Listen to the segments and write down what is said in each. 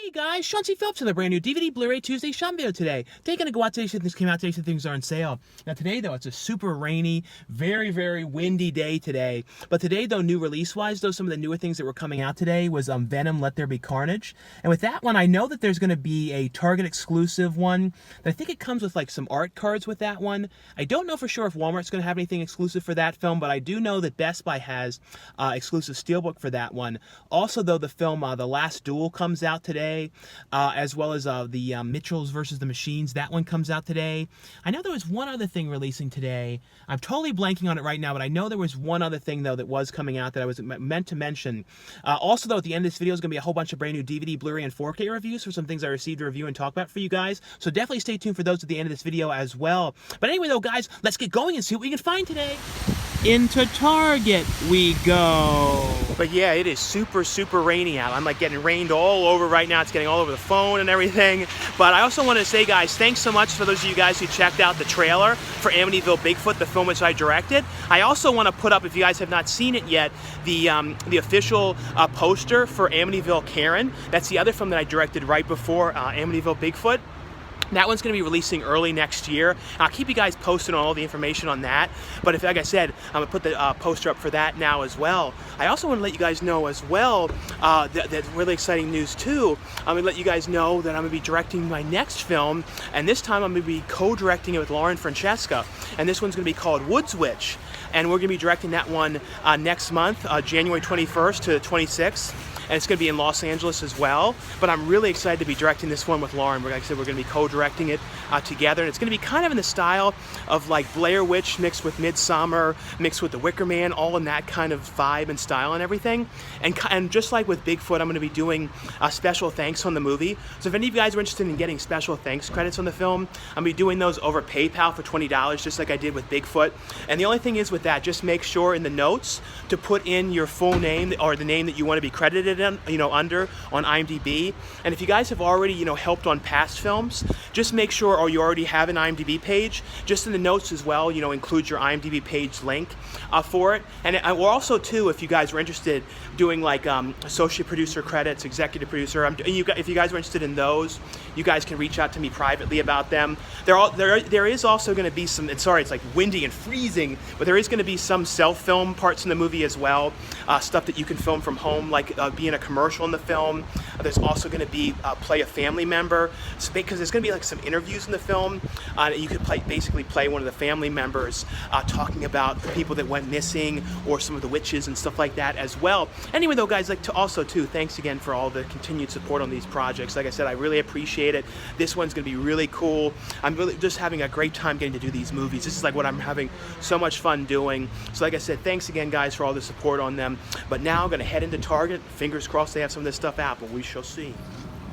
Hey guys, Sean C. Phelps with a brand new DVD Blu-ray Tuesday shop video today. Today gonna go out today, so things came out today, so things are on sale. Now today though, it's a super rainy, very windy day today. But today though, new release-wise though, some of the newer things that were coming out today was Venom, Let There Be Carnage. And with that one, I know that there's gonna be a Target exclusive one. I think it comes with like some art cards with that one. I don't know for sure if Walmart's gonna have anything exclusive for that film, but I do know that Best Buy has exclusive steelbook for that one. Also though, the film The Last Duel comes out today. As well as the Mitchells versus the Machines. That one comes out today. I know there was one other thing releasing today. I'm totally blanking on it right now, but I know there was one other thing, though, that was coming out that I was meant to mention. Also, though, at the end of this video is going to be a whole bunch of brand new DVD, Blu-ray, and 4K reviews for some things I received to review and talk about for you guys. So definitely stay tuned for those at the end of this video as well. But anyway, though, guys, let's get going and see what we can find today. Into Target we go. But yeah, it is super rainy out. I'm like getting rained all over right now. It's getting all over the phone and everything. But I also want to say, guys, thanks so much for those of you guys who checked out the trailer for Amityville Bigfoot, the film which I directed. I also want to put up, if you guys have not seen it yet, the official poster for Amityville Karen. That's the other film that I directed right before Amityville Bigfoot. That one's going to be releasing early next year. I'll keep you guys posted on all the information on that. But if, like I said, I'm going to put the poster up for that now as well. I also want to let you guys know as well, that's really exciting news too. I'm going to let you guys know that I'm going to be directing my next film. And this time I'm going to be co-directing it with Lauren Francesca. And this one's going to be called Woods Witch. And we're going to be directing that one next month, January 21st to the 26th. And it's going to be in Los Angeles as well. But I'm really excited to be directing this one with Lauren. Like I said, we're going to be co-directing it together. And it's going to be kind of in the style of like Blair Witch mixed with Midsommar, mixed with The Wicker Man, all in that kind of vibe and style and everything. And just like with Bigfoot, I'm going to be doing special thanks on the movie. So if any of you guys are interested in getting special thanks credits on the film, I'm going to be doing those over PayPal for $20, just like I did with Bigfoot. And the only thing is with that, just make sure in the notes to put in your full name or the name that you want to be credited in, under on IMDb. And if you guys have already, helped on past films, just make sure, or you already have an IMDb page, just in the notes as well, include your IMDb page link for it. And we're also, too, if you guys are interested, doing like associate producer credits, executive producer. If you guys are interested in those, you guys can reach out to me privately about them. There is also going to be some, it's like windy and freezing, but there is going to be some self-film parts in the movie as well, stuff that you can film from home, like being a commercial in the film. There's also going to be play a family member, because there's going to be like some interviews in the film. You could basically play one of the family members talking about the people that went missing or some of the witches and stuff like that as well. Anyway, though, guys, thanks again for all the continued support on these projects. Like I said, I really appreciate it. This one's going to be really cool. I'm really just having a great time getting to do these movies. This is like what I'm having so much fun doing. So like I said, thanks again, guys, for all the support on them. But now I'm going to head into Target. Fingers crossed they have some of this stuff out, but we shall see.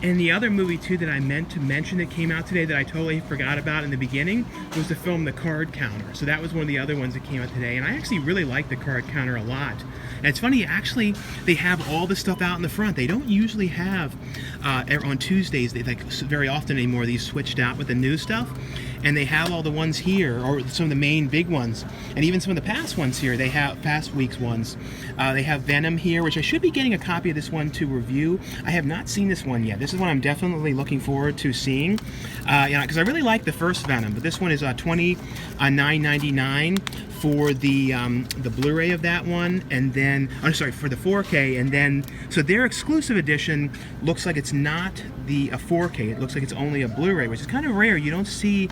And the other movie, too, that I meant to mention that came out today that I totally forgot about in the beginning was the film The Card Counter. So that was one of the other ones that came out today. And I actually really like The Card Counter a lot. And it's funny, actually, they have all the stuff out in the front. They don't usually have, on Tuesdays, very often anymore, these switched out with the new stuff. And they have all the ones here, or some of the main big ones, and even some of the past ones here. They have past week's ones. They have Venom here, which I should be getting a copy of this one to review. I have not seen this one yet. This is one I'm definitely looking forward to seeing, because I really like the first Venom. But this one is $29.99 for the Blu-ray of that one, and then for the 4K, and then so their exclusive edition looks like it's not a 4K. It looks like it's only a Blu-ray, which is kind of rare. You don't see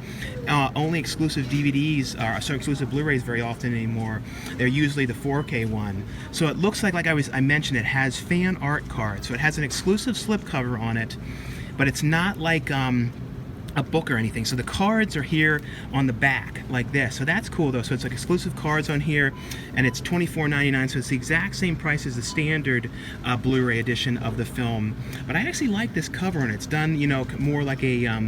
only exclusive DVDs or exclusive Blu-rays very often anymore. They're usually the 4K one. So it looks like I mentioned, it has fan art cards. So it has an exclusive slipcover on it, but it's not like a book or anything. So the cards are here on the back like this. So that's cool though. So it's like exclusive cards on here, and it's $24.99. So it's the exact same price as the standard Blu-ray edition of the film. But I actually like this cover, and it's done, more like a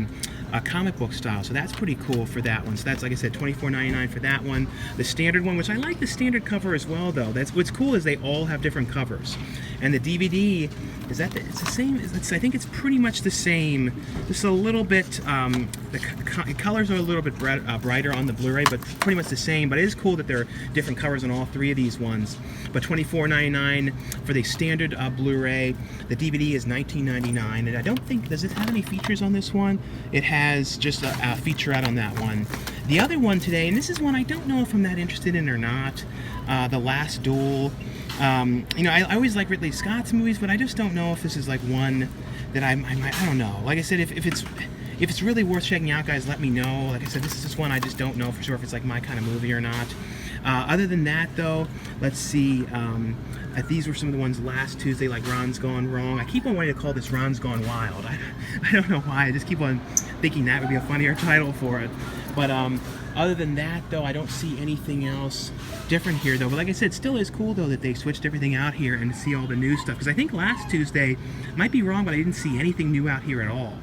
comic book style. So that's pretty cool for that one. So that's, like I said, $24.99 for that one. The standard one, which I like the standard cover as well, though. That's what's cool is they all have different covers. And the DVD is that it's the same. I think it's pretty much the same. Just a little bit. The colors are a little bit brighter on the Blu-ray, but pretty much the same. But it is cool that there are different covers on all three of these ones. But $24.99 for the standard Blu-ray. The DVD is $19.99, and I don't think, does it have any features on this one? It has just a featurette on that one. The other one today, and this is one I don't know if I'm that interested in or not. The Last Duel. You know, I always like Ridley Scott's movies, but I just don't know if this is like one that I don't know. Like I said, if it's really worth checking out, guys, let me know. Like I said, this is just one I just don't know for sure if it's like my kind of movie or not. Other than that, though, let's see. These were some of the ones last Tuesday, like Ron's Gone Wrong. I keep on wanting to call this Ron's Gone Wild. I don't know why. I just keep on thinking that would be a funnier title for it. But other than that, though, I don't see anything else different here, though. But like I said, it still is cool, though, that they switched everything out here and see all the new stuff. Because I think last Tuesday, might be wrong, but I didn't see anything new out here at all.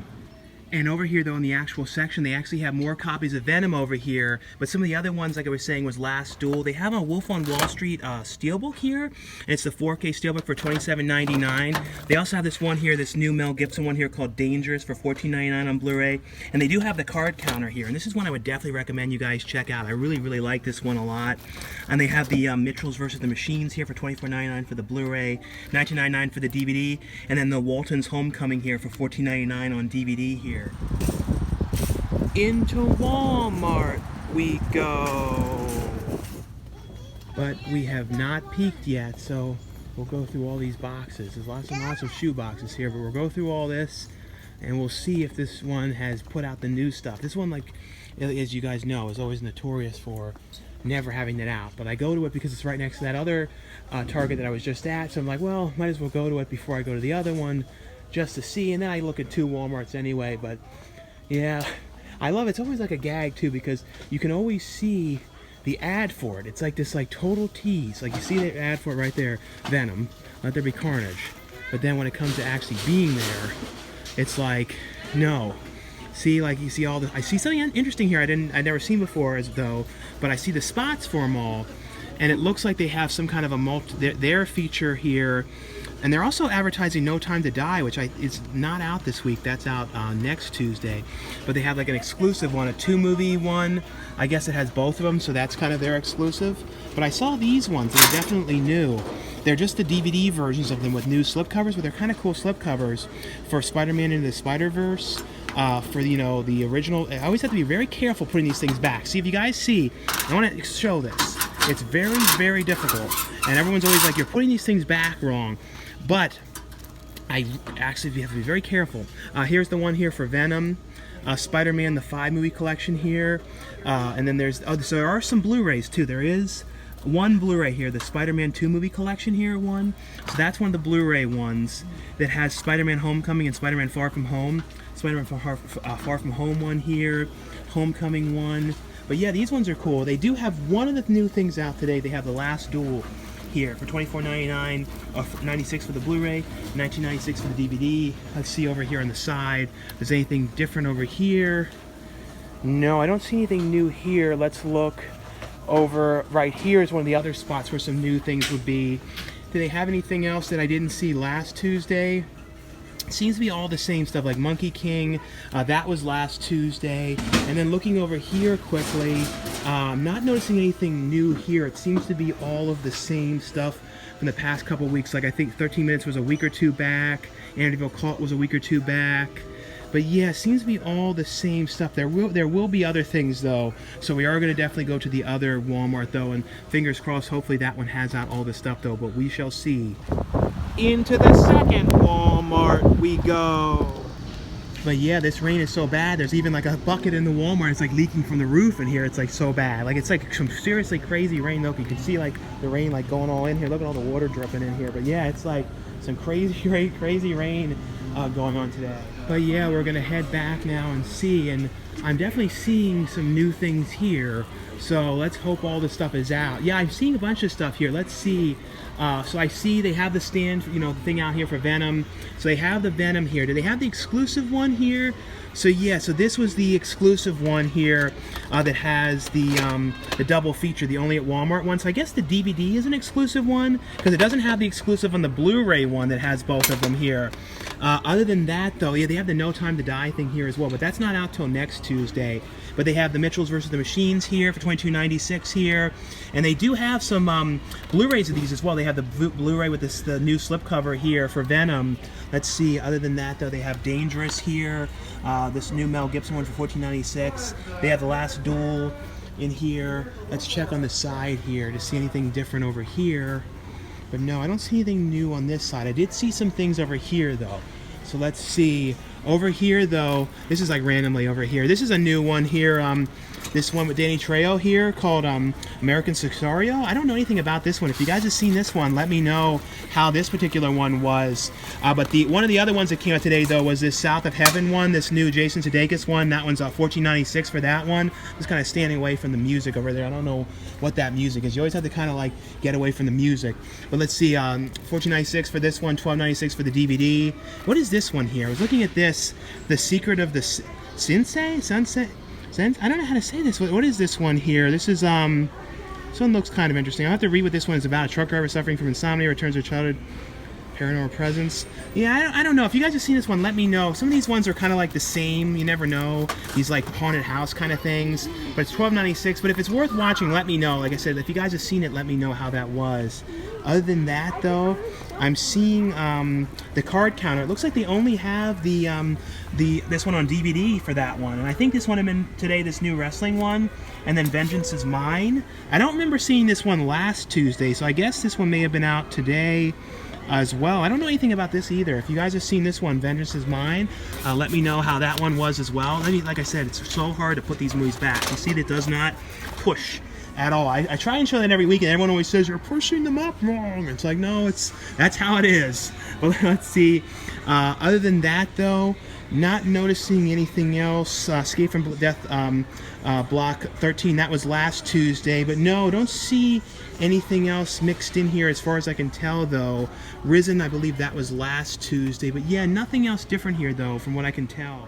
And over here, though, in the actual section, they actually have more copies of Venom over here. But some of the other ones, like I was saying, was Last Duel. They have a Wolf on Wall Street Steelbook here. And it's the 4K Steelbook for $27.99. They also have this one here, this new Mel Gibson one here called Dangerous for $14.99 on Blu-ray. And they do have the card counter here. And this is one I would definitely recommend you guys check out. I really, really like this one a lot. And they have the Mitchells vs. the Machines here for $24.99 for the Blu-ray, $19.99 for the DVD. And then the Walton's Homecoming here for $14.99 on DVD here. Into Walmart we go. But we have not peeked yet, so we'll go through all these boxes. There's lots and lots of shoe boxes here, but we'll go through all this and we'll see if this one has put out the new stuff. This one, like, as you guys know, is always notorious for never having it out. But I go to it because it's right next to that other Target that I was just at, so I'm like, well, might as well go to it before I go to the other one just to see. And then I look at two Walmarts anyway. But yeah, I love it. It's always like a gag too, because you can always see the ad for it. It's like this, like, total tease. Like, you see the ad for it right there, Venom, Let There Be Carnage. But then when it comes to actually being there, it's like, no. See, like, you see all the, I see something interesting here I'd never seen before, as though, but I see the spots for them all, and it looks like they have some kind of a their feature here. And they're also advertising No Time to Die, which it's not out this week. That's out next Tuesday. But they have like an exclusive one, a 2-movie one. I guess it has both of them, so that's kind of their exclusive. But I saw these ones, and they're definitely new. They're just the DVD versions of them with new slipcovers, but they're kind of cool slipcovers for Spider-Man Into the Spider-Verse. For, you know, the original. I always have to be very careful putting these things back. See, if you guys see, I want to show this. It's very, very difficult. And everyone's always like, you're putting these things back wrong. But I actually have to be very careful. Here's the one here for Venom, Spider-Man, the 5-movie collection here. And then there's, so there are some Blu-rays too. There is one Blu-ray here, the Spider-Man 2-movie collection here, one. So that's one of the Blu-ray ones that has Spider-Man Homecoming and Spider-Man Far From Home. Spider-Man Far From Home one here, Homecoming one. But yeah, these ones are cool. They do have one of the new things out today. They have The Last Duel here for $24.99, or $96 for the Blu-ray, $19.96 for the DVD. Let's see over here on the side. If there's anything different over here. No, I don't see anything new here. Let's look over right here is one of the other spots where some new things would be. Do they have anything else that I didn't see last Tuesday? Seems to be all the same stuff, like Monkey King, that was last Tuesday. And then looking over here quickly, not noticing anything new here. It seems to be all of the same stuff from the past couple weeks. Like, I think 13 Minutes was a week or two back, Amityville Cult was a week or two back. But yeah, it seems to be all the same stuff. There will be other things, though. So we are going to definitely go to the other Walmart, though. And fingers crossed, hopefully that one has out all this stuff, though. But we shall see. Into the second Walmart we go. But yeah, this rain is so bad. There's even like a bucket in the Walmart. It's like leaking from the roof in here. It's like so bad. Like, it's like some seriously crazy rain. Look, you can see like the rain like going all in here. Look at all the water dripping in here. But yeah, it's like some crazy rain going on today. But yeah, we're gonna head back now and see. And I'm definitely seeing some new things here. So let's hope all this stuff is out. Yeah, I'm seeing a bunch of stuff here. Let's see. So I see they have the stand, you know, the thing out here for Venom. So they have the Venom here. Do they have the exclusive one here? So yeah, so this was the exclusive one here that has the double feature, the only at Walmart one. So I guess the DVD is an exclusive one because it doesn't have the exclusive on the Blu-ray one that has both of them here. Other than that, though, yeah, they have the No Time to Die thing here as well, but that's not out till next Tuesday. But they have the Mitchells versus the Machines here for $22.96 here, and they do have some Blu-rays of these as well. They have the Blu-ray with the new slipcover here for Venom. Let's see. Other than that, though, they have Dangerous here. This new Mel Gibson one for $14.96. They have The Last Duel in here. Let's check on the side here to see anything different over here. But no, I don't see anything new on this side. I did see some things over here, though. So let's see. Over here, though, this is like randomly over here. This is a new one here. This one with Danny Trejo here called American Sicario. I don't know anything about this one. If you guys have seen this one, let me know how this particular one was. But one of the other ones that came out today, though, was this South of Heaven one, this new Jason Sudeikis one. That one's $14.96 for that one. Just kind of standing away from the music over there. I don't know what that music is. You always have to kind of like get away from the music. But let's see, $14.96 for this one, $12.96 for the DVD. What is this one here? I was looking at this, The Secret of the Sunset. I don't know how to say this. What is this one here? This is, this one looks kind of interesting. I'll have to read what this one is about. A truck driver suffering from insomnia returns to childhood paranormal presence. Yeah, I don't know. If you guys have seen this one, let me know. Some of these ones are kind of like the same. You never know. These like haunted house kind of things. But it's $12.96. But if it's worth watching, let me know. Like I said, if you guys have seen it, let me know how that was. Other than that, though, I'm seeing the card counter. It looks like they only have this one on DVD for that one. And I think this one I'm in today, this new wrestling one. And then Vengeance is Mine. I don't remember seeing this one last Tuesday, so I guess this one may have been out today as well. I don't know anything about this either. If you guys have seen this one, Vengeance is Mine, let me know how that one was as well. Like I said, it's so hard to put these movies back. You see, it does not push at all. I try and show that every week, and everyone always says, you're pushing them up wrong. It's like, no, that's how it is. But let's see. Other than that, though, not noticing anything else. Escape from Death, Block 13, that was last Tuesday. But no, don't see anything else mixed in here as far as I can tell, though. Risen, I believe that was last Tuesday. But yeah, nothing else different here, though, from what I can tell.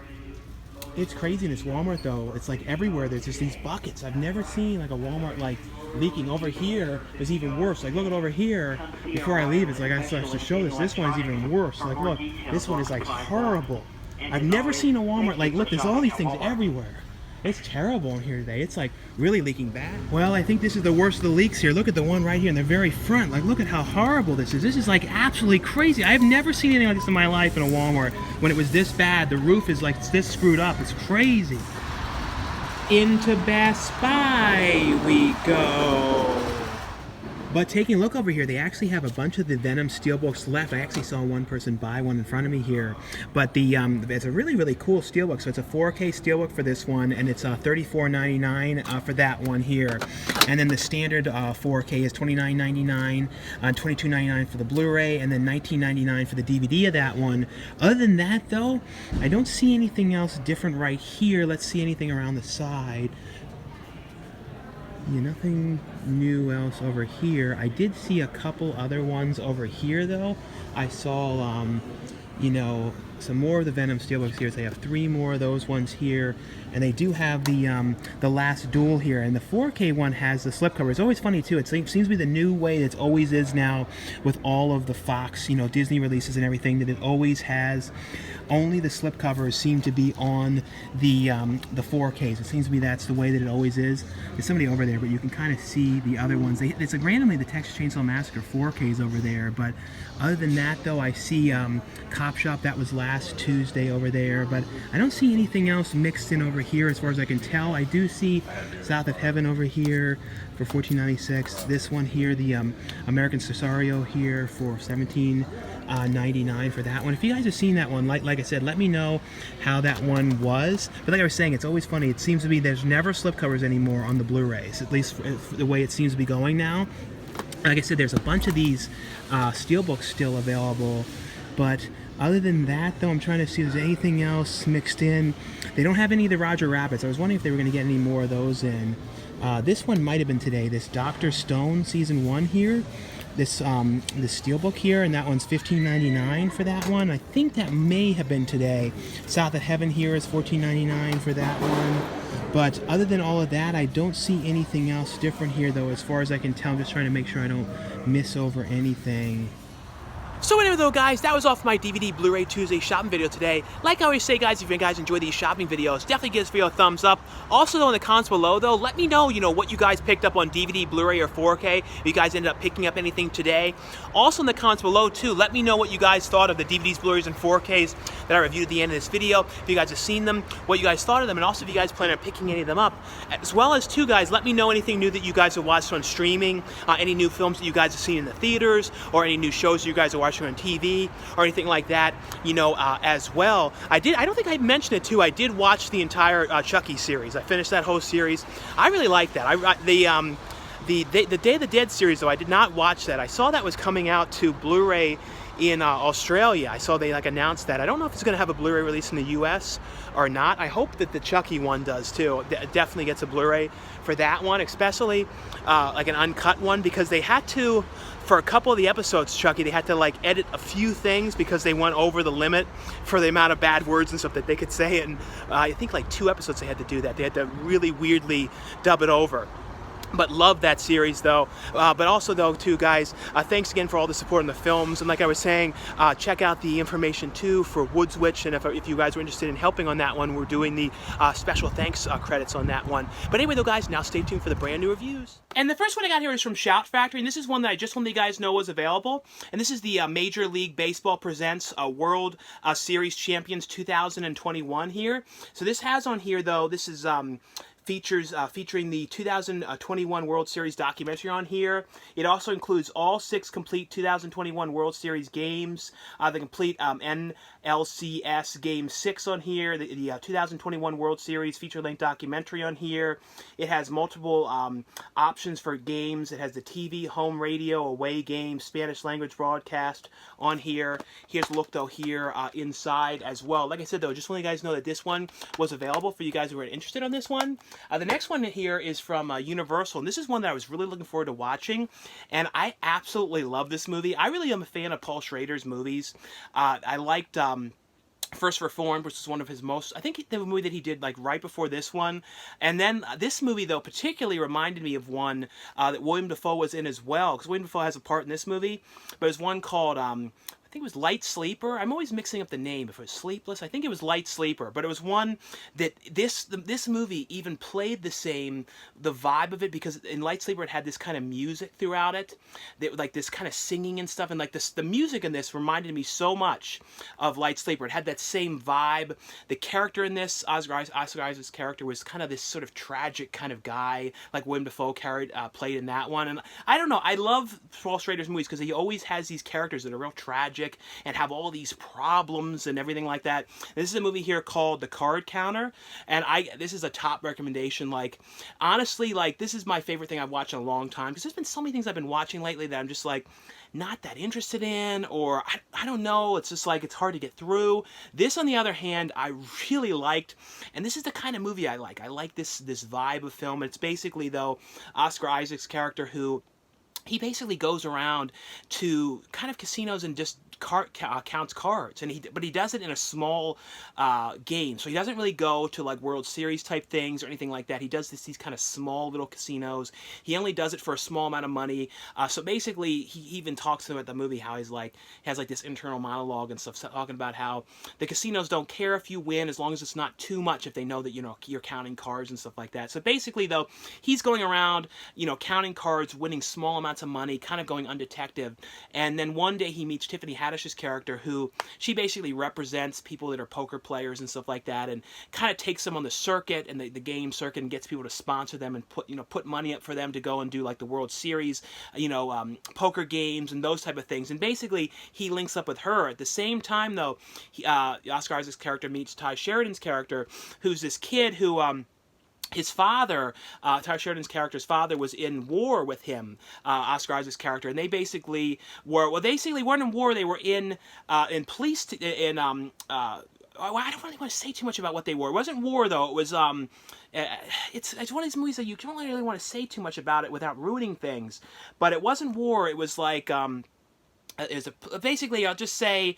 It's crazy in this Walmart, though. It's like everywhere there's just these buckets. I've never seen like a Walmart like leaking. Over here is even worse. Like, look at over here. Before I leave, it's like I have to show this. This one is even worse. Like, look, this one is like horrible. I've never seen a Walmart like, look, there's all these things everywhere. It's terrible in here today. It's like really leaking bad. Well, I think this is the worst of the leaks here. Look at the one right here in the very front. Like, look at how horrible this is. This is like absolutely crazy. I've never seen anything like this in my life in a Walmart when it was this bad. The roof is like this screwed up. It's crazy. Into Best Buy we go. But taking a look over here, they actually have a bunch of the Venom steelbooks left. I actually saw one person buy one in front of me here. But it's a really, really cool steelbook. So it's a 4K steelbook for this one, and it's $34.99 for that one here. And then the standard 4K is $29.99, $22.99 for the Blu-ray, and then $19.99 for the DVD of that one. Other than that, though, I don't see anything else different right here. Let's see anything around the side. Yeah, nothing new else over here. I did see a couple other ones over here, though. I saw, you know, some more of the Venom steelbooks here. So they have 3 more of those ones here, and they do have the Last Duel here. And the 4K one has the slipcover. It's always funny too. It seems to be the new way it always is now with all of the Fox, you know, Disney releases and everything, that it always has only the slipcovers seem to be on the 4Ks. It seems to be that's the way that it always is. There's somebody over there, but you can kind of see the other ones. It's like randomly the Texas Chainsaw Massacre 4Ks over there. But other than that, though, I see Copshop. That was last Tuesday over there. But I don't see anything else mixed in over here as far as I can tell. I do see South of Heaven over here for $14.96. This one here, the American Sicario here for $17.99 for that one. If you guys have seen that one, like I said, let me know how that one was. But like I was saying, it's always funny. It seems to be there's never slipcovers anymore on the Blu-rays, at least the way it seems to be going now. Like I said, there's a bunch of these steelbooks still available, but Other than that, though, I'm trying to see if there's anything else mixed in. They don't have any of the Roger Rabbits. I was wondering if they were going to get any more of those in. This one might have been today. This Dr. Stone Season 1 here. This steelbook here, and that one's $15.99 for that one. I think that may have been today. South of Heaven here is $14.99 for that one. But other than all of that, I don't see anything else different here, though, as far as I can tell. I'm just trying to make sure I don't miss over anything. So anyway though, guys, that was all for my DVD Blu-ray Tuesday shopping video today. Like I always say, guys, if you guys enjoy these shopping videos, definitely give this video a thumbs up. Also though, in the comments below though, let me know, what you guys picked up on DVD, Blu-ray, or 4K. If you guys ended up picking up anything today. Also in the comments below too, let me know what you guys thought of the DVDs, Blu-rays, and 4Ks that I reviewed at the end of this video. If you guys have seen them, what you guys thought of them, and also if you guys plan on picking any of them up. As well as too, guys, let me know anything new that you guys have watched on streaming, any new films that you guys have seen in the theaters, or any new shows you guys are watching on TV, or anything like that, as well. I don't think I mentioned it too, I did watch the entire Chucky series. I finished that whole series. I really like that. The Day of the Dead series, though, I did not watch that. I saw that was coming out to Blu-ray in Australia. I saw they announced that. I don't know if it's going to have a Blu-ray release in the US or not. I hope that the Chucky one does too. It definitely gets a Blu-ray for that one, especially like an uncut one, because they had to, for a couple of the episodes, Chucky, they had to edit a few things because they went over the limit for the amount of bad words and stuff that they could say. And I think 2 episodes they had to do that. They had to really weirdly dub it over. But love that series though. But also though too, guys, thanks again for all the support in the films. And like I was saying, check out the information too for Wood's Witch. And if you guys are interested in helping on that one, we're doing the special thanks credits on that one. But anyway though, guys, now stay tuned for the brand new reviews. And the first one I got here is from Shout Factory, and this is one that I just wanted you guys to know was available. And this is the Major League Baseball Presents World Series Champions 2021 here. So this has on here though, this is featuring the 2021 World Series documentary on here. It also includes all 6 complete 2021 World Series games, the complete NLCS Game 6 on here, the 2021 World Series feature-length documentary on here. It has multiple options for games. It has the TV, home radio, away game, Spanish language broadcast on here. Here's a look though here inside as well. Like I said though, just want you guys know that this one was available for you guys who are interested on this one. The next one here is from Universal, and this is one that I was really looking forward to watching, and I absolutely love this movie. I really am a fan of Paul Schrader's movies. I liked First Reformed, which is one of his most, I think the movie that he did right before this one. And then this movie though particularly reminded me of one that Willem Dafoe was in as well, because Willem Dafoe has a part in this movie, but it's one called I think it was Light Sleeper. I'm always mixing up the name. If it was Sleepless, I think it was Light Sleeper. But it was one that this movie even played the vibe of it, because in Light Sleeper it had this kind of music throughout it, that this kind of singing and stuff, and the music in this reminded me so much of Light Sleeper. It had that same vibe. The character in this, Oscar Isaac's character, was kind of this sort of tragic kind of guy, like Willem Dafoe played in that one. And I don't know, I love Paul Schrader's movies because he always has these characters that are real tragic and have all these problems and everything like that. This is a movie here called The Card Counter, and this is a top recommendation. Honestly, this is my favorite thing I've watched in a long time, because there's been so many things I've been watching lately that I'm just not that interested in, or I don't know, it's just it's hard to get through. This, on the other hand, I really liked, and this is the kind of movie I like. I like this vibe of film. It's basically though Oscar Isaac's character, who he basically goes around to kind of casinos and just counts cards, but he does it in a small game. So he doesn't really go to World Series type things or anything like that. He does these kind of small little casinos. He only does it for a small amount of money. So basically, he even talks to him at the movie how he has this internal monologue and stuff, talking about how the casinos don't care if you win as long as it's not too much, if they know that you're counting cards and stuff like that. So basically, though, he's going around counting cards, winning small amounts of money, kind of going undetective. And then one day he meets Tiffany Haddish's character, who she basically represents people that are poker players and stuff like that, and kind of takes them on the circuit and the game circuit and gets people to sponsor them and put money up for them to go and do the World Series, poker games and those type of things. And basically he links up with her. At the same time though, Oscar Isaac's character meets Sheridan's character, who's this kid who his father, Sheridan's character's father, was in war with him, Oscar Isaac's character, and they basically were, well, they basically weren't in war. They were in police, I don't really want to say too much about what they were. It wasn't war, though. It was, it's one of these movies that you don't really want to say too much about it without ruining things. But it wasn't war. It was like, basically, I'll just say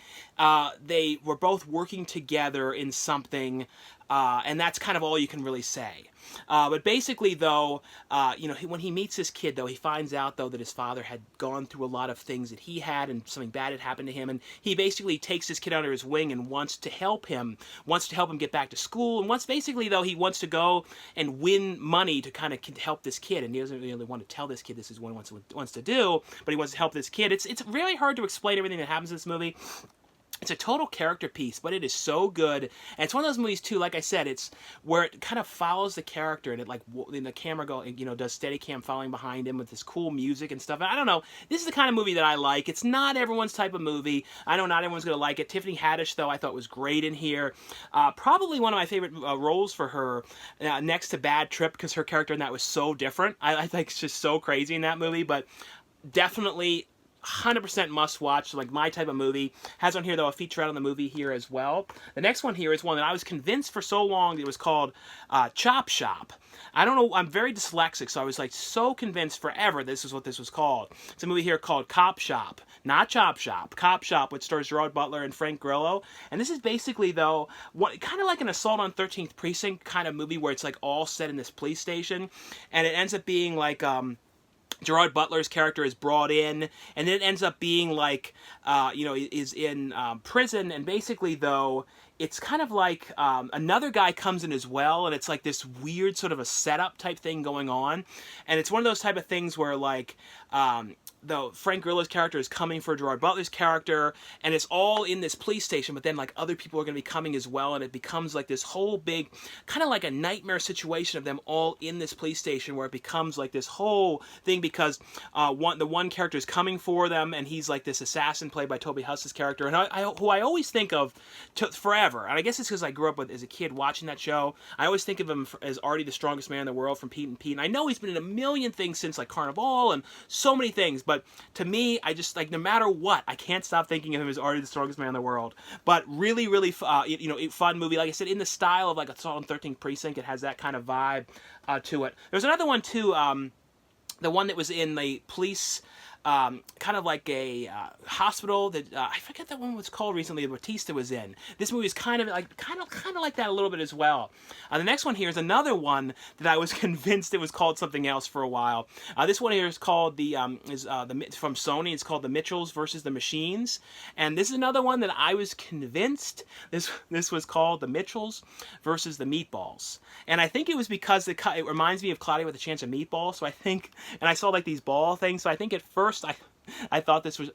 they were both working together in something, and that's kind of all you can really say. But basically, though, when he meets this kid, though, he finds out, though, that his father had gone through a lot of things that he had, and something bad had happened to him, and he basically takes this kid under his wing and wants to help him get back to school, and basically, though, he wants to go and win money to kind of help this kid, and he doesn't really want to tell this kid this is what he wants to do, but he wants to help this kid. It's really hard to explain everything that happens in this movie. It's a total character piece, but it is so good. And it's one of those movies, too, like I said, it's where it kind of follows the character, and it, like, in the camera does Steadicam following behind him with this cool music and stuff. And I don't know, this is the kind of movie that I like. It's not everyone's type of movie. I know not everyone's going to like it. Tiffany Haddish, though, I thought was great in here. Probably one of my favorite roles for her, next to Bad Trip, because her character in that was so different. I think it's just so crazy in that movie, but definitely 100% must watch, like my type of movie. Has on here, though, a featurette on the movie here as well. The next one here is one that I was convinced for so long it was called Copshop. I don't know, I'm very dyslexic, so I was like so convinced forever this is what this was called. It's a movie here called Copshop, not Chop Shop. Copshop, which stars Gerard, Butler, and Frank Grillo. And this is basically, though, kind of like an Assault on 13th Precinct kind of movie where it's like all set in this police station, and it ends up being like Gerard Butler's character is brought in, and then it ends up being like, is in prison, and basically, though, it's kind of like another guy comes in as well, and it's like this weird sort of a setup type thing going on, and it's one of those type of things where, like, though Frank Grillo's character is coming for Gerard Butler's character, and it's all in this police station, but then, like, other people are going to be coming as well, and it becomes like this whole big, kind of like a nightmare situation of them all in this police station, where it becomes like this whole thing, because the one character is coming for them, and he's like this assassin played by Toby Huss's character, and who I always think of forever, and I guess it's because I grew up with as a kid watching that show. I always think of him as Artie, the Strongest Man in the World from Pete and Pete, and I know he's been in a million things since, like Carnival and so many things, but to me, I just, like, no matter what, I can't stop thinking of him as Artie, the Strongest Man in the World. But really, really, fun movie. Like I said, in the style of, like, Assault on 13th Precinct, it has that kind of vibe to it. There's another one, too, the one that was in the police, kind of like a hospital that I forget that one was called recently that Batista was in. This movie is kind of like that a little bit as well. The next one here is another one that I was convinced it was called something else for a while. This one here is called from Sony. It's called The Mitchells versus the Machines, and this is another one that I was convinced this was called The Mitchells versus the Meatballs. And I think it was because it reminds me of Cloudy with a Chance of Meatballs. So I think, and I saw like these ball things. So I think at first I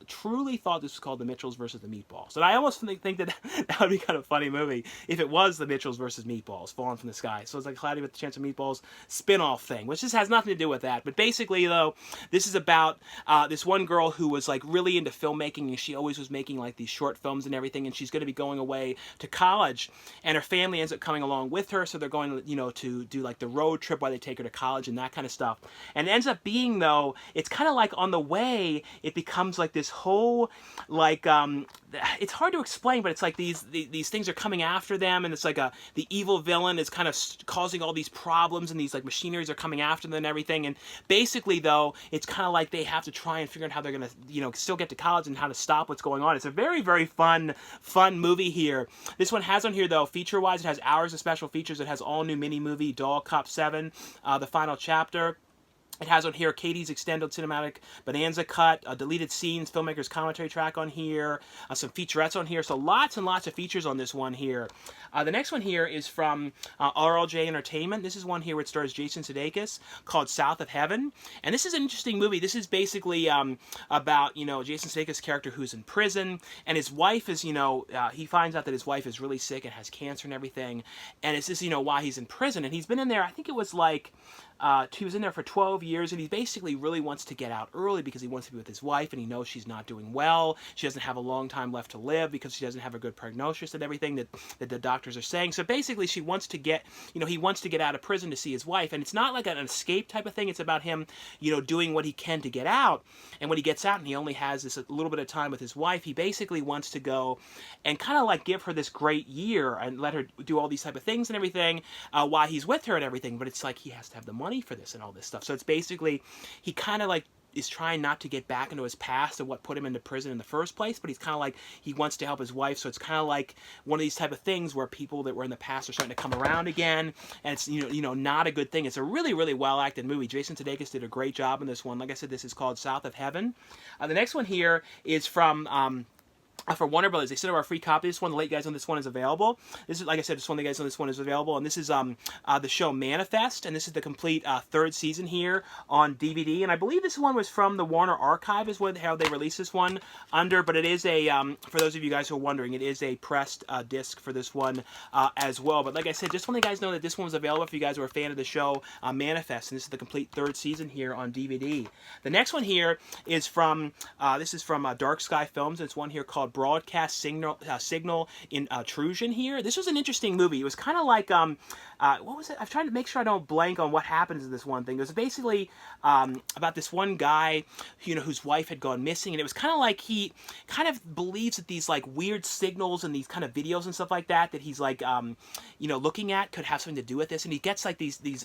truly thought this was called The Mitchells versus the Meatballs. And I almost think that would be kind of a funny movie if it was The Mitchells versus Meatballs, Falling from the Sky. So it's like Cloudy with a Chance of Meatballs spin-off thing, which just has nothing to do with that. But basically, though, this is about this one girl who was like really into filmmaking, and she always was making like these short films and everything, and she's going to be going away to college, and her family ends up coming along with her, so they're going, to do like the road trip while they take her to college and that kind of stuff. And it ends up being, though, it's kind of like on the way, it becomes like this whole, like, it's hard to explain, but it's like these things are coming after them, and it's like the evil villain is kind of causing all these problems, and these like machineries are coming after them and everything. And basically, though, it's kind of like they have to try and figure out how they're going to, still get to college and how to stop what's going on. It's a very, very fun movie here. This one has on here, though, feature-wise, it has hours of special features. It has all new mini-movie, Doll Cop 7, the final chapter. It has on here Katie's extended cinematic bonanza cut, deleted scenes, filmmaker's commentary track on here, some featurettes on here. So lots and lots of features on this one here. The next one here is from RLJ Entertainment. This is one here which stars Jason Sudeikis, called South of Heaven. And this is an interesting movie. This is basically about, Jason Sudeikis' character who's in prison, and his wife is, he finds out that his wife is really sick and has cancer and everything. And it's just, why he's in prison. And he's been in there, I think it was like, he was in there for 12 years, and he basically really wants to get out early because he wants to be with his wife, and he knows she's not doing well. She doesn't have a long time left to live because she doesn't have a good prognosis and everything that the doctors are saying. So basically, she wants to get, he wants to get out of prison to see his wife, and it's not like an escape type of thing. It's about him, doing what he can to get out. And when he gets out and he only has this a little bit of time with his wife, he basically wants to go and kind of like give her this great year and let her do all these type of things and everything while he's with her and everything. But it's like he has to have the money for this and all this stuff. So it's basically, he kind of like is trying not to get back into his past and what put him into prison in the first place, but he's kind of like, he wants to help his wife. So it's kind of like one of these type of things where people that were in the past are starting to come around again, and it's not a good thing. It's a really, really well acted movie. Jason Sudeikis did a great job in this one. Like I said, this is called South of Heaven. The next one here is from for Warner Brothers. They sent over a free copy. This one, the late guys on this one is available. This is, like I said, this one, the guys on this one is available, and this is the show Manifest, and this is the complete third season here on DVD. And I believe this one was from the Warner Archive, is how they released this one under. But it is a, for those of you guys who are wondering, it is a pressed disc for this one as well. But like I said, just want to guys know that this one was available if you guys were a fan of the show Manifest, and this is the complete third season here on DVD. The next one here is from Dark Sky Films, and it's one here called Broadcast Signal Intrusion here. This was an interesting movie. It was kind of like, what was it? I'm trying to make sure I don't blank on what happens in this one thing. It was basically about this one guy, whose wife had gone missing, and it was kind of like he kind of believes that these like weird signals and these kind of videos and stuff like that he's like, looking at could have something to do with this, and he gets like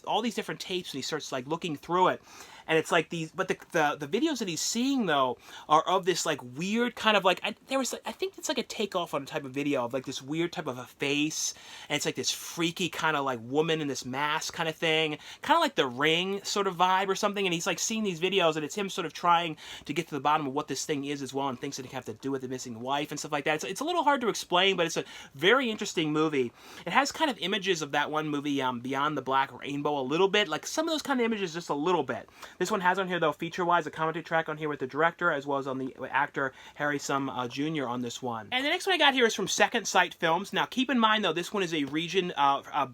all these different tapes, and he starts like looking through it. And it's like these, but the videos that he's seeing though are of this like weird kind of like, I think it's like a takeoff on a type of video of like this weird type of a face, and it's like this freaky kind of like woman in this mask kind of thing, kind of like The Ring sort of vibe or something. And he's like seeing these videos, and it's him sort of trying to get to the bottom of what this thing is as well, and thinks that it have to do with the missing wife and stuff like that. It's a little hard to explain, but it's a very interesting movie. It has kind of images of that one movie, Beyond the Black Rainbow, a little bit, like some of those kind of images, just a little bit. This one has on here, though, feature-wise, a commentary track on here with the director, as well as on the actor Harry Sum Jr. on this one. And the next one I got here is from Second Sight Films. Now, keep in mind, though, this one is a Region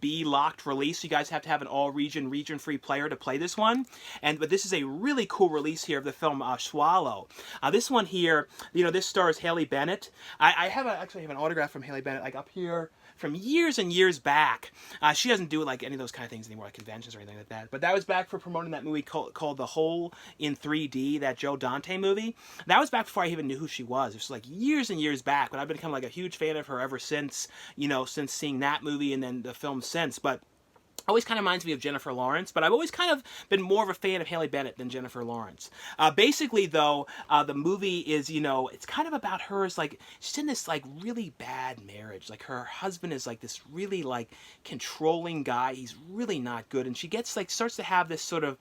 B locked release. You guys have to have an region-free player to play this one. But this is a really cool release here of the film Swallow. This one here, this stars Haley Bennett. I actually have an autograph from Haley Bennett, like up here, from years and years back. She doesn't do like any of those kind of things anymore, like conventions or anything like that. But that was back for promoting that movie called The Hole in 3D, that Joe Dante movie. That was back before I even knew who she was. It was like years and years back, but I've become like a huge fan of her ever since, since seeing that movie and then the film since. But always kind of reminds me of Jennifer Lawrence, but I've always kind of been more of a fan of Haley Bennett than Jennifer Lawrence. Basically, though, the movie is, it's kind of about her as, like, she's in this, like, really bad marriage. Like, her husband is, like, this really, like, controlling guy. He's really not good, and she gets, like, starts to have this sort of,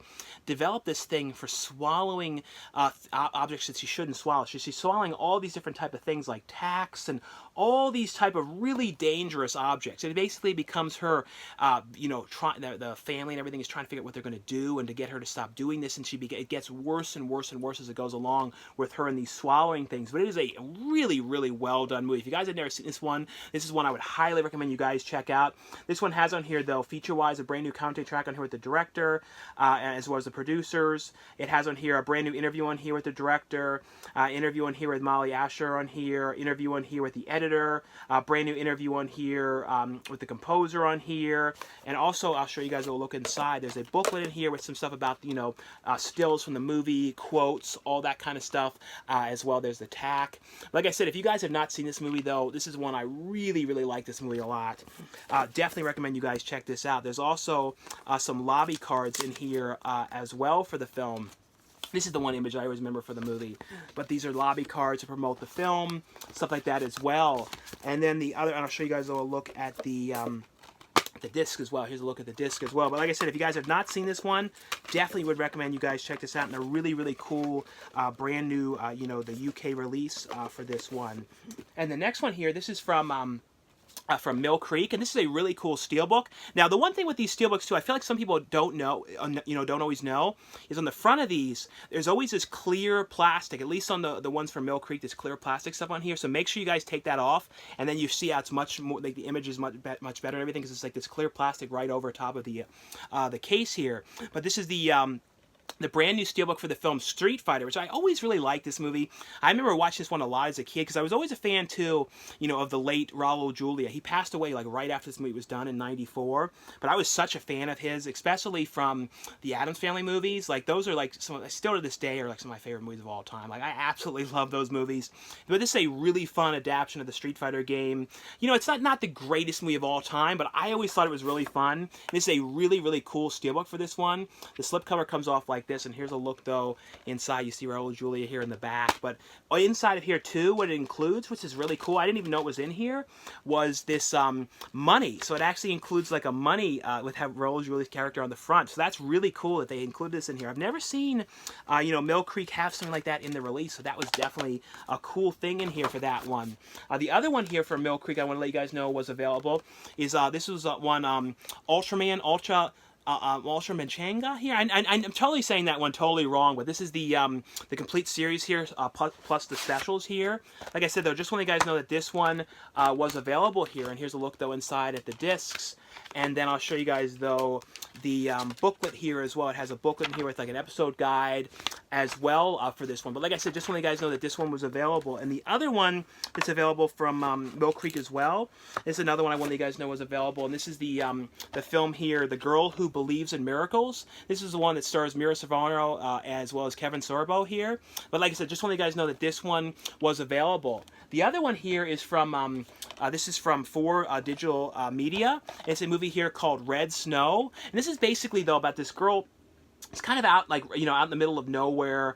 develop this thing for swallowing objects that she shouldn't swallow. She's swallowing all these different type of things, like tacks and all these type of really dangerous objects. And it basically becomes her, the family and everything is trying to figure out what they're going to do and to get her to stop doing this. And it gets worse and worse and worse as it goes along with her and these swallowing things. But it is a really, really well done movie. If you guys have never seen this one, this is one I would highly recommend you guys check out. This one has on here, though, feature-wise, a brand new commentary track on here with the director, as well as the producers. It has on here a brand new interview on here with the director, interview on here with Molly Asher on here, interview on here with the editor, brand new interview on here with the composer on here, and also I'll show you guys a look inside. There's a booklet in here with some stuff about, stills from the movie, quotes, all that kind of stuff, as well. There's the tack. Like I said, if you guys have not seen this movie, though, this is one I really, really like this movie a lot. Definitely recommend you guys check this out. There's also some lobby cards in here as well for the film. This is the one image I always remember for the movie. But these are lobby cards to promote the film, stuff like that as well. And then the other, and I'll show you guys a little look at the disc as well. Here's a look at the disc as well. But like I said, if you guys have not seen this one, definitely would recommend you guys check this out. And a really, really cool, brand new, the UK release for this one. And the next one here, this is from Mill Creek, and this is a really cool steelbook. Now, the one thing with these steelbooks too, I feel like some people don't know, don't always know, is on the front of these, there's always this clear plastic. At least on the ones from Mill Creek, this clear plastic stuff on here. So make sure you guys take that off, and then you see how it's much more, like the image is much better and everything, because it's like this clear plastic right over top of the case here. But this is the the brand new steelbook for the film Street Fighter, which I always really liked this movie. I remember watching this one a lot as a kid because I was always a fan too, you know, of the late Raul Julia. He passed away like right after this movie was done in '94, but I was such a fan of his, especially from the Addams Family movies. Like those are like still to this day are like some of my favorite movies of all time. Like I absolutely love those movies. But this is a really fun adaptation of the Street Fighter game. You know, it's not the greatest movie of all time, but I always thought it was really fun. And this is a really cool steelbook for this one. The slipcover comes off like this, and here's a look though inside. You see Raul Julia here in the back, but inside of here too, what it includes, which is really cool, I didn't even know it was in here, was this money. So it actually includes like a money with Raul Julia's character on the front. So that's really cool that they include this in here. I've never seen you know, Mill Creek have something like that in the release, so that was definitely a cool thing in here for that one. The other one here from Mill Creek I want to let you guys know was available is this was one Ultraman Ultra Manchanga here. I'm totally saying that one totally wrong, but this is the complete series here, plus the specials here. Like I said, though, just want you guys know that this one was available here, and here's a look, though, inside at the discs. And then I'll show you guys, though, the booklet here as well. It has a booklet in here with like an episode guide as well for this one. But like I said, just want you guys know that this one was available. And the other one that's available from Mill Creek as well, this is another one I want you guys know was available. And this is the film here, The Girl Who Believes in Miracles. This is the one that stars Mira Sorvino as well as Kevin Sorbo here. But like I said, just want you guys know that this one was available. The other one here is from, this is from 4 Digital Media. It's a movie here called Red Snow. And this is basically, though, about this girl. It's kind of out, like, you know, out in the middle of nowhere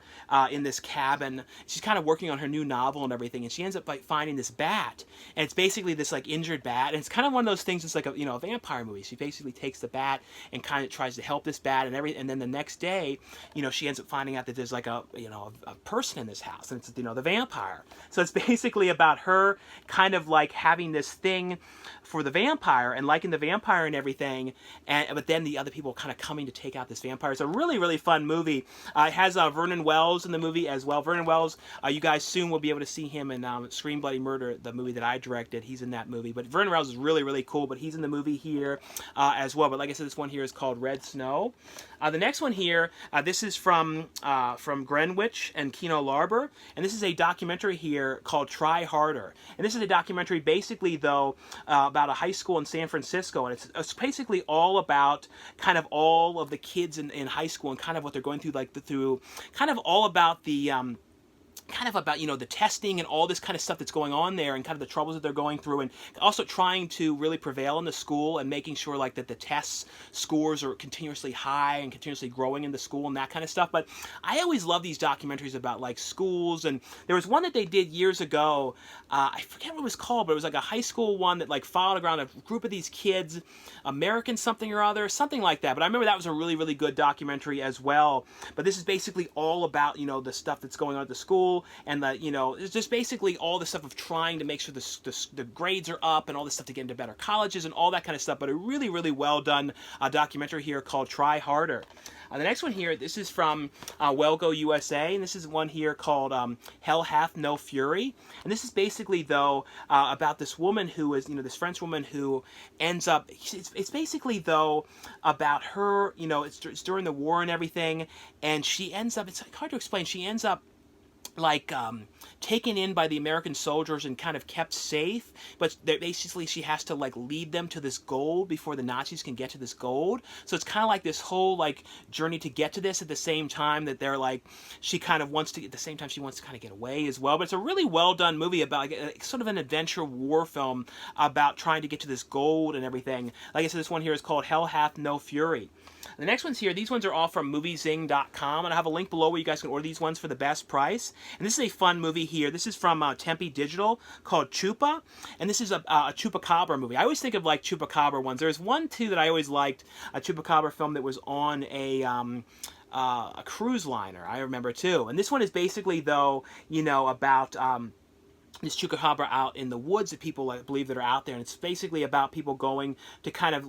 in this cabin. She's kind of working on her new novel and everything, and she ends up like finding this bat, and it's basically this like injured bat, and it's kind of one of those things. It's like a, you know, a vampire movie. She basically takes the bat and kind of tries to help this bat and everything, and then the next day, you know, she ends up finding out that there's like a, you know, a person in this house, and it's, you know, the vampire. So it's basically about her kind of like having this thing for the vampire and liking the vampire and everything, but then the other people kind of coming to take out this vampire. It's a really fun movie. It has Vernon Wells in the movie as well. Vernon Wells, you guys soon will be able to see him in Scream Bloody Murder, the movie that I directed. He's in that movie. But Vernon Wells is really cool, but he's in the movie here as well. But like I said, this one here is called Red Snow. The next one here, this is from Greenwich and Kino Larber, and this is a documentary here called Try Harder. And this is a documentary basically, though, about a high school in San Francisco, and it's basically all about kind of all of the kids in high school and kind of what they're going through, like through kind of all about the kind of about, you know, the testing and all this kind of stuff that's going on there, and kind of the troubles that they're going through, and also trying to really prevail in the school and making sure like that the test scores are continuously high and continuously growing in the school and that kind of stuff. But I always love these documentaries about like schools, and there was one that they did years ago. I forget what it was called, but it was like a high school one that like followed around a group of these kids, American something or other, something like that. But I remember that was a really good documentary as well. But this is basically all about, you know, the stuff that's going on at the school, and the, you know, it's just basically all the stuff of trying to make sure the grades are up and all this stuff to get into better colleges and all that kind of stuff. But a really well done documentary here called Try Harder. The next one here, this is from Wellgo USA, and this is one here called Hell Hath No Fury. And this is basically, though, about this woman who is, you know, this French woman who ends up, it's basically, though, about her, you know, it's during the war and everything, and she ends up, it's hard to explain, she ends up like taken in by the American soldiers and kind of kept safe, but basically she has to like lead them to this gold before the Nazis can get to this gold. So it's kind of like this whole like journey to get to this at the same time that they're like, she kind of wants to, at the same time she wants to kind of get away as well. But it's a really well done movie about like, sort of an adventure war film about trying to get to this gold and everything. Like I said, this one here is called Hell Hath No Fury. The next ones here, these ones are all from moviezing.com, and I have a link below where you guys can order these ones for the best price. And this is a fun movie here. This is from Tempe Digital called Chupa, and this is a Chupacabra movie. I always think of like Chupacabra ones. There's one too that I always liked, a Chupacabra film that was on a cruise liner, I remember too. And this one is basically, though, you know, about this chupacabra out in the woods that people believe that are out there, and it's basically about people going to kind of,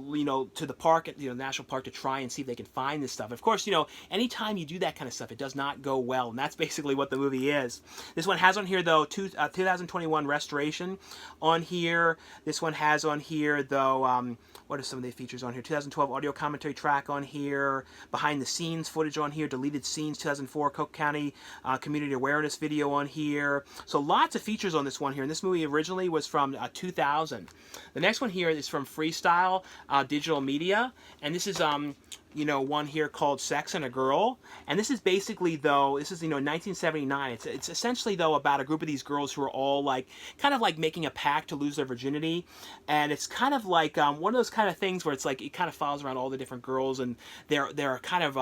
to the park, national park, to try and see if they can find this stuff. Of course, anytime you do that kind of stuff, it does not go well, and that's basically what the movie is. This one has on here, though, 2021 restoration on here. This one has on here, though, what are some of the features on here? 2012 audio commentary track on here, behind the scenes footage on here, deleted scenes, 2004 Cook County community awareness video on here. So lots of features on this one here, and this movie originally was from 2000. The next one here is from Freestyle Digital Media, and this is one here called Sex and a Girl, and this is basically, though, this is 1979. It's essentially, though, about a group of these girls who are all kind of making a pact to lose their virginity, and it's kind of like one of those kind of things where it's it kind of follows around all the different girls and their kind of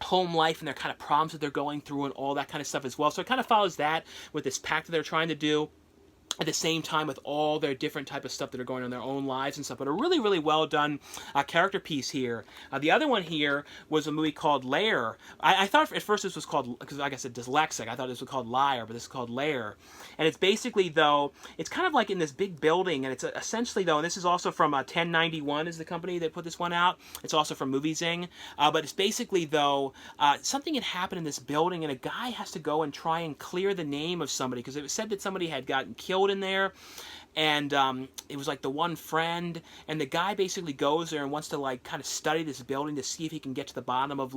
home life and their kind of problems that they're going through and all that kind of stuff as well. So it kind of follows that with this pact that they're trying to do, at the same time with all their different type of stuff that are going on in their own lives and stuff. But a really, really well done character piece here. The other one here was a movie called Lair. I thought at first this was called, because like I said, dyslexic, I thought this was called Liar, but this is called Lair. And it's basically, though, it's kind of like in this big building, and it's essentially, though, and this is also from 1091 is the company that put this one out. It's also from Movie Zing. But it's basically, though, something had happened in this building, and a guy has to go and try and clear the name of somebody, because it was said that somebody had gotten killed in there, and it was the one friend, and the guy basically goes there and wants to kind of study this building to see if he can get to the bottom of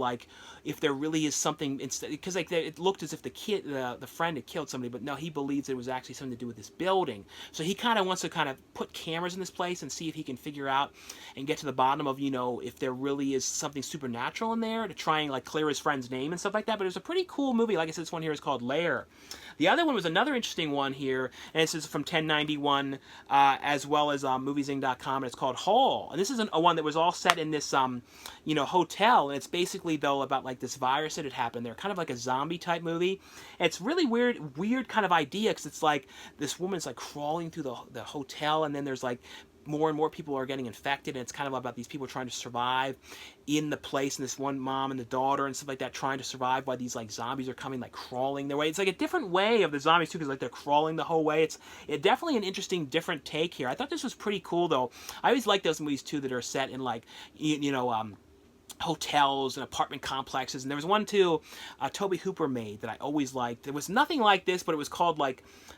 if there really is something, because it looked as if the friend had killed somebody, but no, he believes it was actually something to do with this building. So he kind of wants to kind of put cameras in this place and see if he can figure out and get to the bottom of if there really is something supernatural in there, to try and clear his friend's name and stuff like that. But it was a pretty cool movie. Like I said, this one here is called Lair. The other one was another interesting one here, and this is from 1091, as well as moviezing.com, and it's called Hall. And this is a one that was all set in this, hotel, and it's basically, though, about this virus that had happened there, kind of like a zombie type movie. And it's really weird kind of idea, because it's this woman's crawling through the hotel, and then there's more and more people are getting infected, and it's kind of about these people trying to survive in the place, and this one mom and the daughter and stuff like that trying to survive while these zombies are coming crawling their way. It's a different way of the zombies too, because they're crawling the whole way. It's definitely an interesting different take here. I thought this was pretty cool, though. I always like those movies too that are set in hotels and apartment complexes, and there was one too Toby Hooper made that I always liked. There was nothing like this, but it was called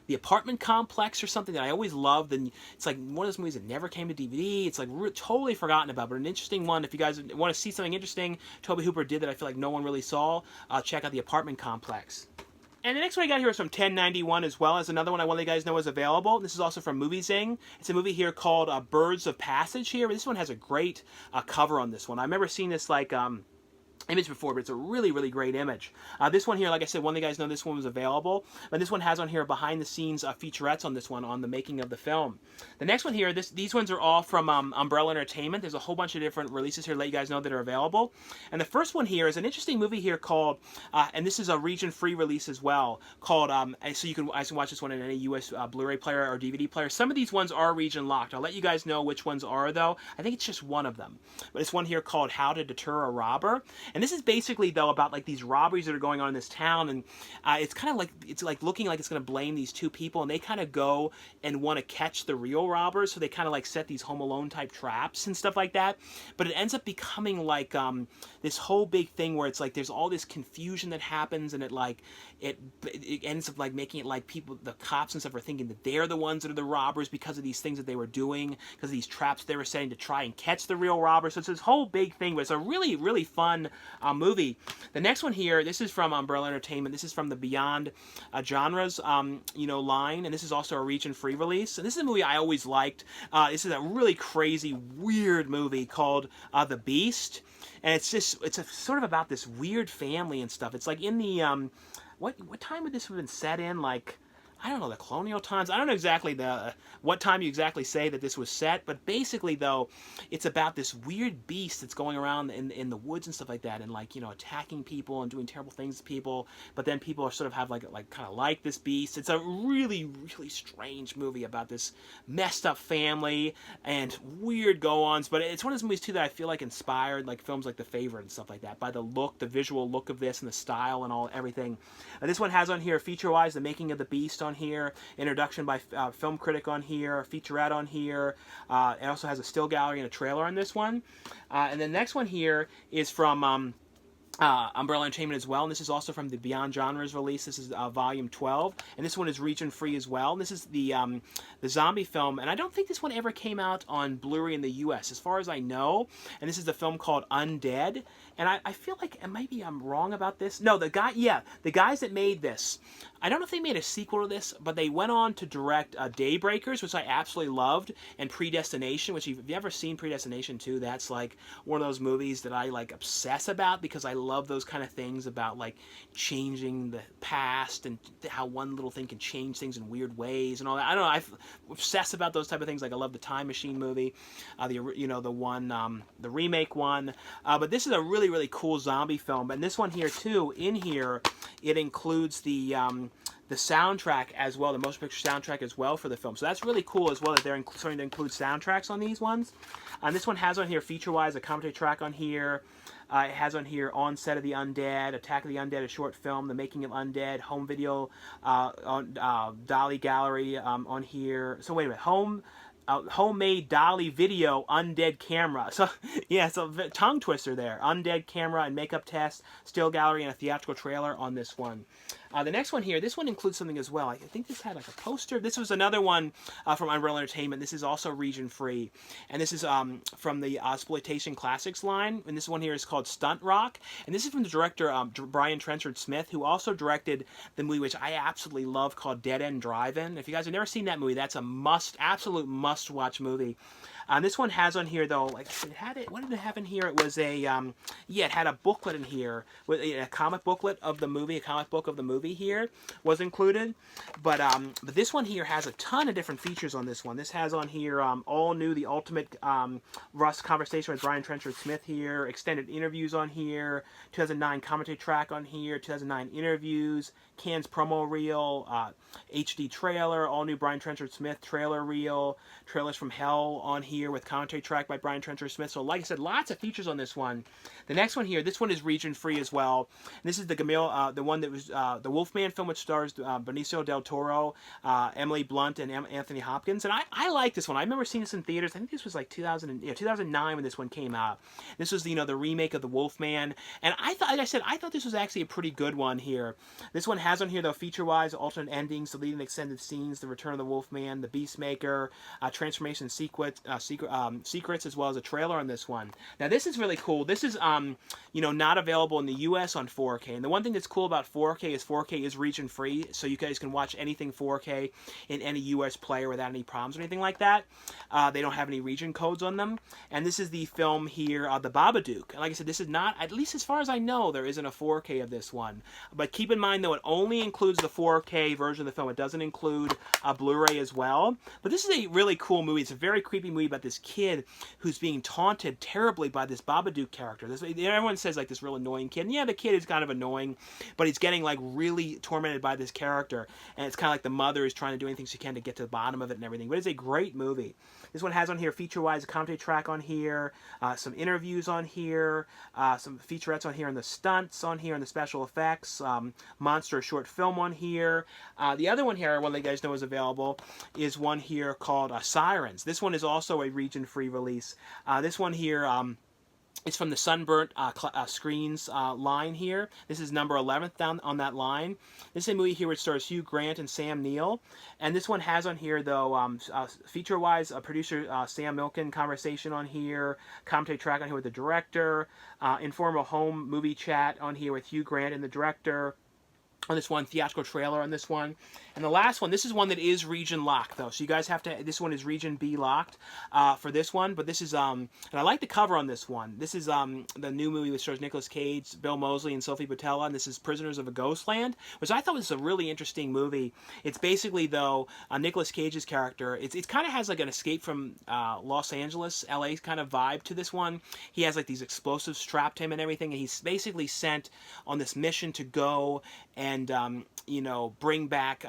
the Apartment Complex or something that I always loved, and it's one of those movies that never came to DVD. It's totally forgotten about, but an interesting one. If you guys want to see something interesting Toby Hooper did that I feel no one really saw, check out the Apartment Complex. And the next one I got here is from 1091 as well, as another one I want to let you guys know is available. This is also from Movie Zing. It's a movie here called Birds of Passage here. This one has a great cover on this one. I remember seeing this image before, but it's a really, really great image. This one here, like I said, one of you guys know this one was available, but this one has on here behind the scenes featurettes on this one, on the making of the film. The next one here, these ones are all from Umbrella Entertainment. There's a whole bunch of different releases here to let you guys know that are available. And the first one here is an interesting movie here called, and this is a region-free release as well, called, so you can watch this one in any US Blu-ray player or DVD player. Some of these ones are region-locked. I'll let you guys know which ones are, though. I think it's just one of them. But it's one here called How to Deter a Robber. And this is basically, though, about these robberies that are going on in this town, and it's kind of it's looking like it's going to blame these two people, and they kind of go and want to catch the real robbers, so they kind of set these Home Alone type traps and stuff like that. But it ends up becoming this whole big thing where it's there's all this confusion that happens, and it ends up making it people, the cops and stuff, are thinking that they're the ones that are the robbers because of these things that they were doing, because of these traps they were setting to try and catch the real robbers. So it's this whole big thing, but it's a really, really fun movie. The next one here, this is from Umbrella Entertainment. This is from the Beyond Genres line, and this is also a region-free release. And this is a movie I always liked. This is a really crazy, weird movie called The Beast, and it's sort of about this weird family and stuff. It's in the what time would this have been set in? I don't know, the colonial times. I don't know exactly what time you exactly say that this was set, but basically, though, it's about this weird beast that's going around in the woods and stuff like that, and attacking people and doing terrible things to people. But then people are sort of have kind of like this beast. It's a really, really strange movie about this messed up family and weird go-ons. But it's one of those movies too that I feel inspired films like The Favorite and stuff like that, by the visual look of this and the style and everything. This one has on here feature-wise The Making of the Beast on here, introduction by film critic on here, featurette on here. It also has a still gallery and a trailer on this one. And the next one here is from Umbrella Entertainment as well, and this is also from the Beyond Genres release. This is volume 12, and this one is region free as well. And this is the zombie film, and I don't think this one ever came out on Blu-ray in the U.S. as far as I know. And this is the film called Undead, and I feel like maybe I'm wrong about this. No, the guys that made this, I don't know if they made a sequel to this, but they went on to direct Daybreakers, which I absolutely loved, and Predestination, which if you've ever seen Predestination 2, that's like one of those movies that I like obsess about, because I love those kind of things about like changing the past and how one little thing can change things in weird ways and all that. I don't know, I obsess about those type of things. Like I love the Time Machine movie, the remake one, but this is a really, really cool zombie film. And this one here too, in here, it includes the soundtrack as well, the motion picture soundtrack as well for the film. So that's really cool as well that they're starting to include soundtracks on these ones. This one has on here feature-wise a commentary track on here. It has on here Onset of the Undead, Attack of the Undead, a short film, The Making of Undead, home video, on Dolly Gallery on here. So wait a minute, homemade dolly video undead camera. So yeah, so tongue twister there. Undead camera and makeup test, still gallery, and a theatrical trailer on this one. The next one here, this one includes something as well. I think this had like a poster. This was another one from Umbrella Entertainment. This is also region free, and this is from the Exploitation Classics line. And this one here is called Stunt Rock, and this is from the director Brian Trennchard-Smith, who also directed the movie which I absolutely love called Dead End Drive-In. If you guys have never seen that movie, that's a absolute must-watch movie. This one has on here though, like what did it have in here? It was a it had a booklet in here with a comic booklet of the movie. A comic book of the movie here was included, but this one here has a ton of different features on this one. This has on here all new, the ultimate Russ conversation with Brian Trennchard-Smith here, extended interviews on here, 2009 commentary track on here, 2009 interviews, Cannes promo reel, HD trailer, all new Brian Trennchard-Smith trailer reel, trailers from hell on here with commentary track by Brian Trennchard-Smith. So like I said, lots of features on this one. The next one here, this one is region free as well. And this is the the one that was the Wolfman film, which stars Benicio del Toro, Emily Blunt, and Anthony Hopkins. And I like this one. I remember seeing this in theaters. I think this was like 2009 when this one came out. This was the remake of the Wolfman. And I thought, like I said, I thought this was actually a pretty good one here. This one has on here though feature-wise alternate endings, deleted extended scenes, the Return of the Wolfman, the Beastmaker, transformation secrets, as well as a trailer on this one. Now this is really cool. This is not available in the U.S. on 4K. And the one thing that's cool about 4K is region free, so you guys can watch anything 4K in any U.S. player without any problems or anything like that. They don't have any region codes on them. And this is the film here, The Babadook. And like I said, this is not, at least as far as I know, there isn't a 4K of this one. But keep in mind though, it only includes the 4K version of the film. It doesn't include a Blu-ray as well. But this is a really cool movie. It's a very creepy movie about this kid who's being taunted terribly by this Babadook character. Everyone says like this real annoying kid. And yeah, the kid is kind of annoying, but he's getting like really tormented by this character. And it's kind of like the mother is trying to do anything she can to get to the bottom of it and everything. But it's a great movie. This one has on here feature-wise a commentary track on here, some interviews on here, some featurettes on here, and the stunts on here, and the special effects, monster short film on here. The other one here, one that you guys know is available, is one here called Sirens. This one is also a region-free release. This one here it's from the Sunburnt Screens line here. This is number 11th down on that line. This is a movie here which stars Hugh Grant and Sam Neill. And this one has on here, though, feature-wise, producer Sam Milken conversation on here, commentary track on here with the director, informal home movie chat on here with Hugh Grant and the director. On this one, theatrical trailer on this one. And the last one, this is one that is region locked though. So you guys have to, this one is region B locked for this one. But this is, and I like the cover on this one. This is the new movie which stars Nicolas Cage, Bill Moseley, and Sophie Botella. And this is Prisoners of a Ghostland, which I thought was a really interesting movie. It's basically though, Nicolas Cage's character, it kind of has like an escape from Los Angeles, LA kind of vibe to this one. He has like these explosives strapped to him and everything. And he's basically sent on this mission to go and and you know, bring back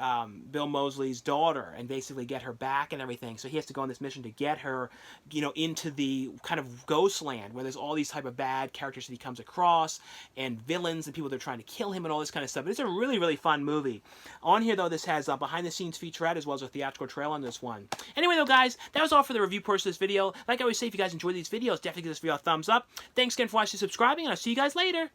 Bill Moseley's daughter and basically get her back and everything. So he has to go on this mission to get her, you know, into the kind of ghost land where there's all these type of bad characters that he comes across and villains and people that are trying to kill him and all this kind of stuff. But it's a really, really fun movie. On here, though, this has a behind-the-scenes featurette as well as a theatrical trailer on this one. Anyway, though, guys, that was all for the review portion of this video. Like I always say, if you guys enjoy these videos, definitely give this video a thumbs up. Thanks again for watching and subscribing, and I'll see you guys later.